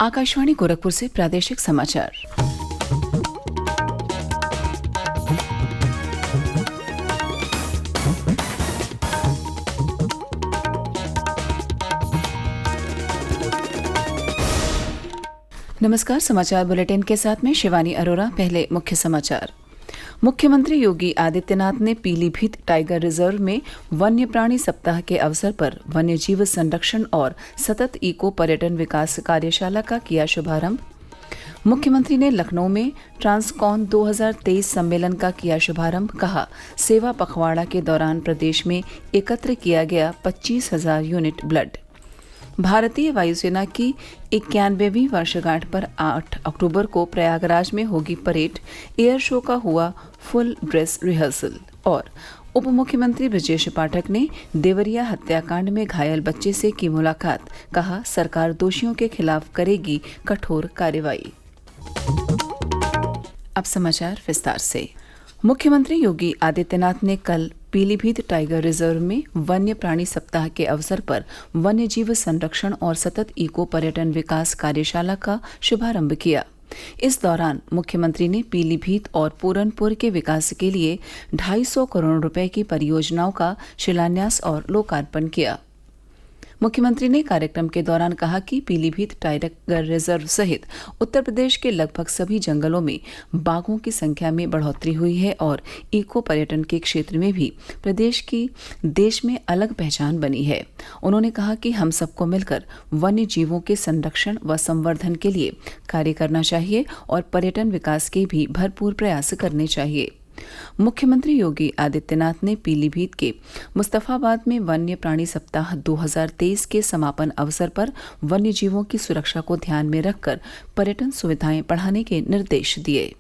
आकाशवाणी गोरखपुर से प्रादेशिक समाचार। नमस्कार, समाचार बुलेटिन के साथ में शिवानी अरोरा। पहले मुख्य समाचार। मुख्यमंत्री योगी आदित्यनाथ ने पीलीभीत टाइगर रिजर्व में वन्य प्राणी सप्ताह के अवसर पर वन्यजीव संरक्षण और सतत इको पर्यटन विकास कार्यशाला का किया शुभारंभ। मुख्यमंत्री ने लखनऊ में ट्रांसकॉन 2023 सम्मेलन का किया शुभारंभ। कहा, सेवा पखवाड़ा के दौरान प्रदेश में एकत्र किया गया 25,000 यूनिट ब्लड। भारतीय वायुसेना की 91वीं वर्षगांठ पर 8 अक्टूबर को प्रयागराज में होगी परेड। एयर शो का हुआ फुल ड्रेस रिहर्सल। और उप मुख्यमंत्री ब्रजेश पाठक ने देवरिया हत्याकांड में घायल बच्चे से की मुलाकात। कहा, सरकार दोषियों के खिलाफ करेगी कठोर कार्रवाई। अब समाचार विस्तार से। मुख्यमंत्री योगी आदित्यनाथ ने कल पीलीभीत टाइगर रिजर्व में वन्य प्राणी सप्ताह के अवसर पर वन्यजीव संरक्षण और सतत इको पर्यटन विकास कार्यशाला का शुभारंभ किया। इस दौरान मुख्यमंत्री ने पीलीभीत और पूरनपुर के विकास के लिए 250 करोड़ रुपए की परियोजनाओं का शिलान्यास और लोकार्पण किया। मुख्यमंत्री ने कार्यक्रम के दौरान कहा कि पीलीभीत टाइगर रिजर्व सहित उत्तर प्रदेश के लगभग सभी जंगलों में बाघों की संख्या में बढ़ोतरी हुई है और इको पर्यटन के क्षेत्र में भी प्रदेश की देश में अलग पहचान बनी है। उन्होंने कहा कि हम सबको मिलकर वन्य जीवों के संरक्षण व संवर्धन के लिए कार्य करना चाहिए और पर्यटन विकास के भी भरपूर प्रयास करने चाहिए। मुख्यमंत्री योगी आदित्यनाथ ने पीलीभीत के मुस्तफाबाद में वन्य प्राणी सप्ताह 2023 के समापन अवसर पर वन्य जीवों की सुरक्षा को ध्यान में रखकर पर्यटन सुविधाएं बढ़ाने के निर्देश दिए।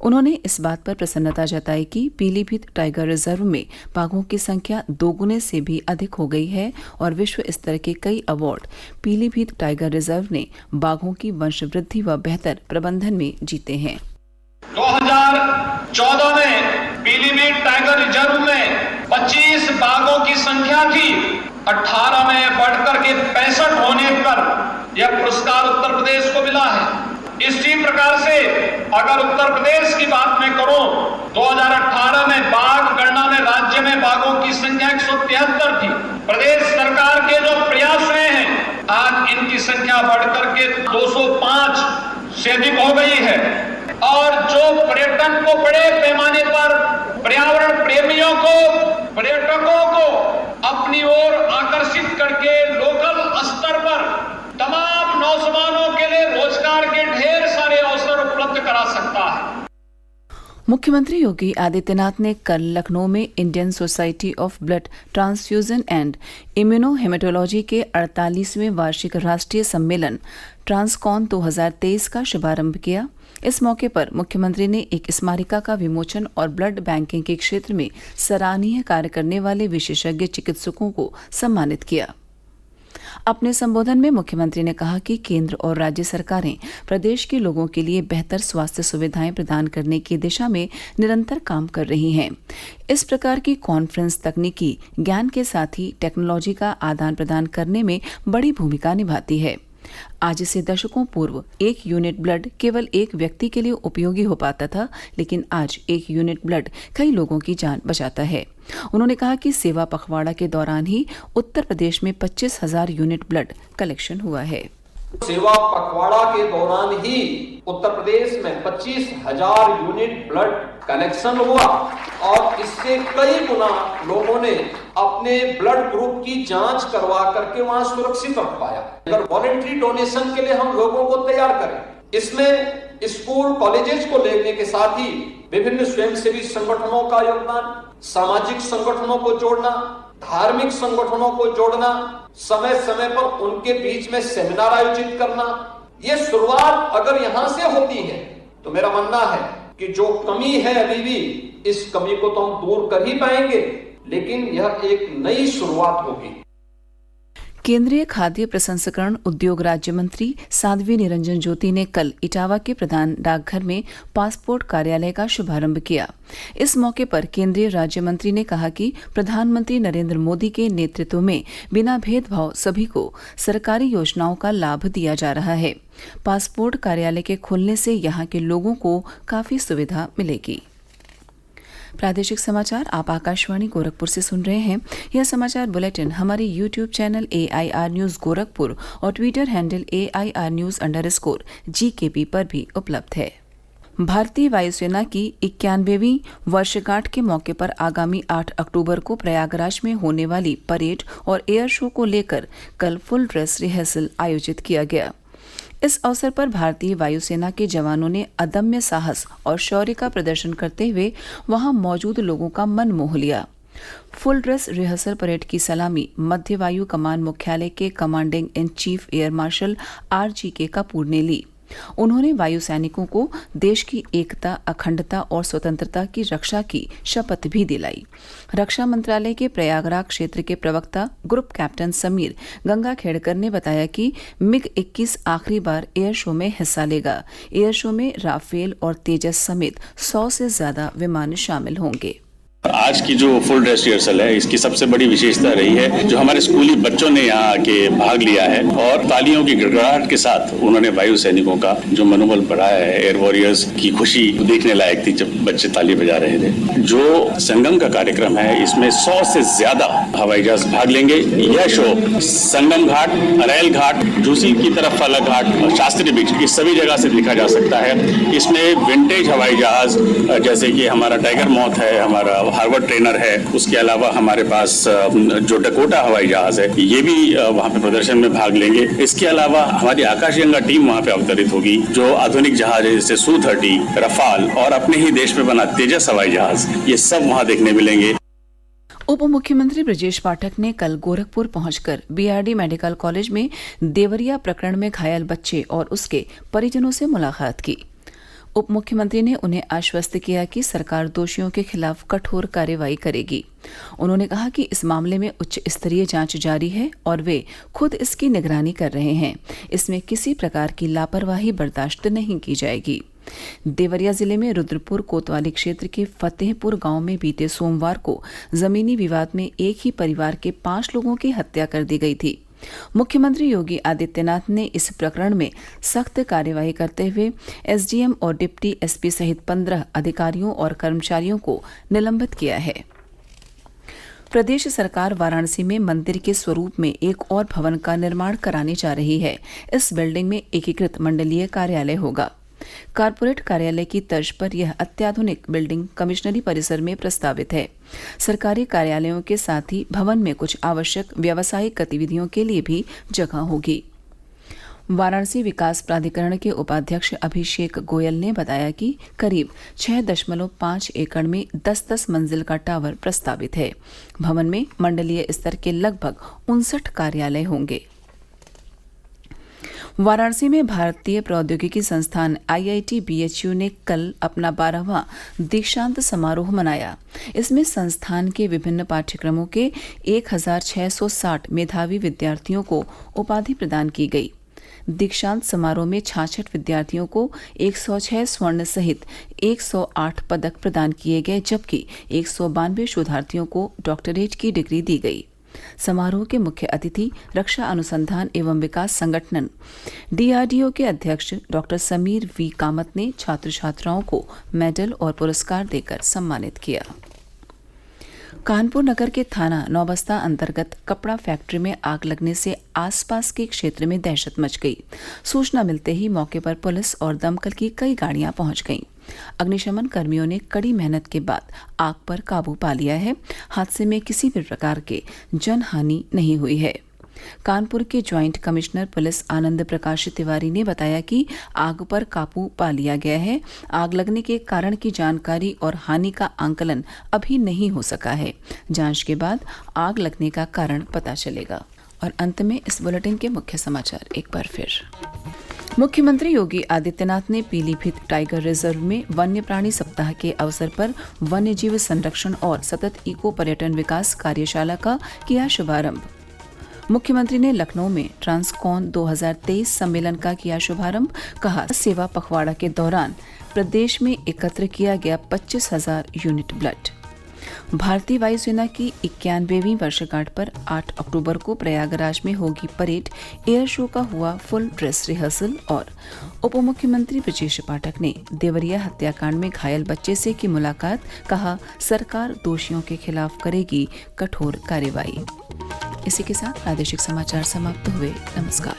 उन्होंने इस बात पर प्रसन्नता जताई कि पीलीभीत टाइगर रिजर्व में बाघों की संख्या 2 गुने से भी अधिक हो गई है और विश्व स्तर के कई अवार्ड पीलीभीत टाइगर रिजर्व ने बाघों की वंशवृद्धि व बेहतर प्रबंधन में जीते हैं। 2014 में पीलीभीत टाइगर रिजर्व में 25 बाघों की संख्या थी। 18 में बढ़कर के 65 होने पर यह पुरस्कार उत्तर प्रदेश को मिला है। इसी प्रकार से अगर उत्तर प्रदेश की बात मैं करूं, 2018 में बाघ गणना में राज्य में बाघों की संख्या 173 थी। प्रदेश सरकार के जो प्रयास हुए हैं, आज इनकी संख्या बढ़कर के 205 से अधिक हो गई है। और जो पर्यटन को बड़े पैमाने पर पर्यावरण प्रेमियों को, पर्यटकों को अपनी ओर आकर्षित करके लोकल स्तर पर तमाम नौजवानों के लिए रोजगार के ढेर सारे अवसर उपलब्ध करा सकता है। मुख्यमंत्री योगी आदित्यनाथ ने कल लखनऊ में Indian Society of Blood Transfusion and Immunohaematology के 48वें वार्षिक राष्ट्रीय सम्मेलन ट्रांसकॉन 2023 का शुभारंभ किया। इस मौके पर मुख्यमंत्री ने एक स्मारिका का विमोचन और ब्लड बैंकिंग के क्षेत्र में सराहनीय कार्य करने वाले विशेषज्ञ चिकित्सकों को सम्मानित किया। अपने संबोधन में मुख्यमंत्री ने कहा कि केंद्र और राज्य सरकारें प्रदेश के लोगों के लिए बेहतर स्वास्थ्य सुविधाएं प्रदान करने की दिशा में निरंतर काम कर रही हैं। इस प्रकार की कॉन्फ्रेंस तकनीकी ज्ञान के साथ ही टेक्नोलॉजी का आदान प्रदान करने में बड़ी भूमिका निभाती है। आज से दशकों पूर्व 1 यूनिट ब्लड केवल एक व्यक्ति के लिए उपयोगी हो पाता था, लेकिन आज 1 यूनिट ब्लड कई लोगों की जान बचाता है। उन्होंने कहा कि सेवा पखवाड़ा के दौरान ही उत्तर प्रदेश में 25,000 यूनिट ब्लड कलेक्शन हुआ है। सेवा पखवाड़ा के दौरान ही उत्तर प्रदेश में 25,000 यूनिट ब्लड कलेक्शन हुआ और इससे कई गुना लोगों ने अपने ब्लड ग्रुप की जांच करवा करके वहां सुरक्षित रख पाया। अगर वॉलंटरी डोनेशन के लिए हम लोगों को तैयार करें, इसमें स्कूल कॉलेजेस को लेने के साथ ही विभिन्न स्वयंसेवी संगठनों का योगदान, सामाजिक संगठनों को जोड़ना, धार्मिक संगठनों को जोड़ना, समय समय पर उनके बीच में सेमिनार आयोजित करना, ये शुरुआत अगर यहां से होती है तो मेरा मानना है कि जो कमी है अभी भी, इस कमी को तो हम दूर कर ही पाएंगे, लेकिन यह एक नई शुरुआत होगी। केंद्रीय खाद्य प्रसंस्करण उद्योग राज्य मंत्री साध्वी निरंजन ज्योति ने कल इटावा के प्रधान डाकघर में पासपोर्ट कार्यालय का शुभारंभ किया। इस मौके पर केंद्रीय राज्य मंत्री ने कहा कि प्रधानमंत्री नरेंद्र मोदी के नेतृत्व में बिना भेदभाव सभी को सरकारी योजनाओं का लाभ दिया जा रहा है। पासपोर्ट कार्यालय के खुलने से यहाँ के लोगों को काफी सुविधा मिलेगी। प्रादेशिक समाचार आप आकाशवाणी गोरखपुर से सुन रहे हैं। यह समाचार बुलेटिन हमारे YouTube channel AIR news Gorakhpur और ट्विटर हैंडल AIR न्यूज_GKP पर भी उपलब्ध है। भारतीय वायुसेना की 91वीं वर्षगांठ के मौके पर आगामी 8 अक्टूबर को प्रयागराज में होने वाली परेड और एयर शो को लेकर कल फुल ड्रेस रिहर्सल आयोजित किया गया। इस अवसर पर भारतीय वायुसेना के जवानों ने अदम्य साहस और शौर्य का प्रदर्शन करते हुए वहां मौजूद लोगों का मन मोह लिया। फुल ड्रेस रिहर्सल परेड की सलामी मध्य वायु कमान मुख्यालय के commanding in chief air marshal RGK Kapoor ने ली। उन्होंने वायु सैनिकों को देश की एकता, अखंडता और स्वतंत्रता की रक्षा की शपथ भी दिलाई। रक्षा मंत्रालय के प्रयागराज क्षेत्र के प्रवक्ता ग्रुप कैप्टन समीर गंगाखेड़कर ने बताया कि MiG-21 आखिरी बार एयर शो में हिस्सा लेगा। एयर शो में राफेल और तेजस समेत 100 से ज्यादा विमान शामिल होंगे। आज की जो फुल ड्रेस रिहर्सल है, इसकी सबसे बड़ी विशेषता रही है जो हमारे स्कूली बच्चों ने यहाँ आके भाग लिया है और तालियों की गड़गड़ाहट के साथ उन्होंने वायु सैनिकों का जो मनोबल बढ़ाया है। एयर वॉरियर्स की खुशी देखने लायक थी जब बच्चे ताली बजा रहे थे। जो संगम का कार्यक्रम है, इसमें 100 से ज्यादा हवाई जहाज भाग लेंगे। यह शो संगम घाट, अरैल घाट, झूसी की तरफ वाला घाट और शास्त्री बीच, इस सभी जगह से देखा जा सकता है। इसमें विंटेज हवाई जहाज जैसे कि हमारा टाइगर मॉथ है, हमारा हार्वर्ड ट्रेनर है, उसके अलावा हमारे पास जो डकोटा हवाई जहाज है, ये भी वहाँ पे प्रदर्शन में भाग लेंगे। इसके अलावा हमारी आकाशगंगा टीम वहाँ पे अवतरित होगी। जो आधुनिक जहाज है जैसे Su-30, रफाल और अपने ही देश में बना तेजस हवाई जहाज, ये सब वहाँ देखने मिलेंगे। उप मुख्यमंत्री ब्रजेश पाठक ने कल गोरखपुर पहुंचकर BRD मेडिकल कॉलेज में देवरिया प्रकरण में घायल बच्चे और उसके परिजनों से मुलाकात की। उप मुख्यमंत्री ने उन्हें आश्वस्त किया कि सरकार दोषियों के खिलाफ कठोर कार्रवाई करेगी। उन्होंने कहा कि इस मामले में उच्च स्तरीय जांच जारी है और वे खुद इसकी निगरानी कर रहे हैं। इसमें किसी प्रकार की लापरवाही बर्दाश्त नहीं की जाएगी। देवरिया जिले में रुद्रपुर कोतवाली क्षेत्र के फतेहपुर गांव में बीते सोमवार को जमीनी विवाद में एक ही परिवार के 5 लोगों की हत्या कर दी गई थी। मुख्यमंत्री योगी आदित्यनाथ ने इस प्रकरण में सख्त कार्यवाही करते हुए SDM और डिप्टी SP सहित 15 अधिकारियों और कर्मचारियों को निलंबित किया है। प्रदेश सरकार वाराणसी में मंदिर के स्वरूप में एक और भवन का निर्माण कराने जा रही है। इस बिल्डिंग में एकीकृत मंडलीय कार्यालय होगा। कारपोरेट कार्यालय की तर्ज पर यह अत्याधुनिक बिल्डिंग कमिश्नरी परिसर में प्रस्तावित है। सरकारी कार्यालयों के साथ ही भवन में कुछ आवश्यक व्यावसायिक गतिविधियों के लिए भी जगह होगी। वाराणसी विकास प्राधिकरण के उपाध्यक्ष अभिषेक गोयल ने बताया कि करीब 6.5 एकड़ में 10-10 मंजिल का टावर प्रस्तावित है। भवन में मंडलीय स्तर के लगभग 59 कार्यालय होंगे। वाराणसी में भारतीय प्रौद्योगिकी संस्थान IIT BHU ने कल अपना 12वां दीक्षांत समारोह मनाया। इसमें संस्थान के विभिन्न पाठ्यक्रमों के 1660 मेधावी विद्यार्थियों को उपाधि प्रदान की गई। दीक्षांत समारोह में 66 विद्यार्थियों को 106 स्वर्ण सहित 108 पदक प्रदान किए गए, जबकि 192 शोधार्थियों को डॉक्टरेट की डिग्री दी गई। समारोह के मुख्य अतिथि रक्षा अनुसंधान एवं विकास संगठन DRDO के अध्यक्ष डॉक्टर समीर V कामत ने छात्र छात्राओं को मेडल और पुरस्कार देकर सम्मानित किया। कानपुर नगर के थाना नौबस्ता अंतर्गत कपड़ा फैक्ट्री में आग लगने से आसपास के क्षेत्र में दहशत मच गई। सूचना मिलते ही मौके पर पुलिस और दमकल की कई गाड़ियां पहुंच गईं। अग्निशमन कर्मियों ने कड़ी मेहनत के बाद आग पर काबू पा लिया है। हादसे में किसी भी प्रकार के जनहानि नहीं हुई है। कानपुर के joint commissioner police Anand Prakash Tiwari ने बताया कि आग पर काबू पा लिया गया है। आग लगने के कारण की जानकारी और हानि का आंकलन अभी नहीं हो सका है। जांच के बाद आग लगने का कारण पता चलेगा। और अंत में इस बुलेटिन के मुख्य समाचार एक बार फिर। मुख्यमंत्री योगी आदित्यनाथ ने पीलीभीत टाइगर रिजर्व में वन्य प्राणी सप्ताह के अवसर पर वन्य जीव संरक्षण और सतत इको पर्यटन विकास कार्यशाला का किया शुभारंभ। मुख्यमंत्री ने लखनऊ में ट्रांसकॉन 2023 सम्मेलन का किया शुभारंभ। कहा, सेवा पखवाड़ा के दौरान प्रदेश में एकत्र किया गया 25,000 यूनिट ब्लड। भारतीय वायुसेना की 91वीं वर्षगांठ पर 8 अक्टूबर को प्रयागराज में होगी परेड। एयर शो का हुआ फुल ड्रेस रिहर्सल। और उप मुख्यमंत्री ब्रजेश पाठक ने देवरिया हत्याकांड में घायल बच्चे से की मुलाकात। कहा, सरकार दोषियों के खिलाफ करेगी कठोर कार्रवाई। इसी के साथ प्रादेशिक समाचार समाप्त हुए। नमस्कार।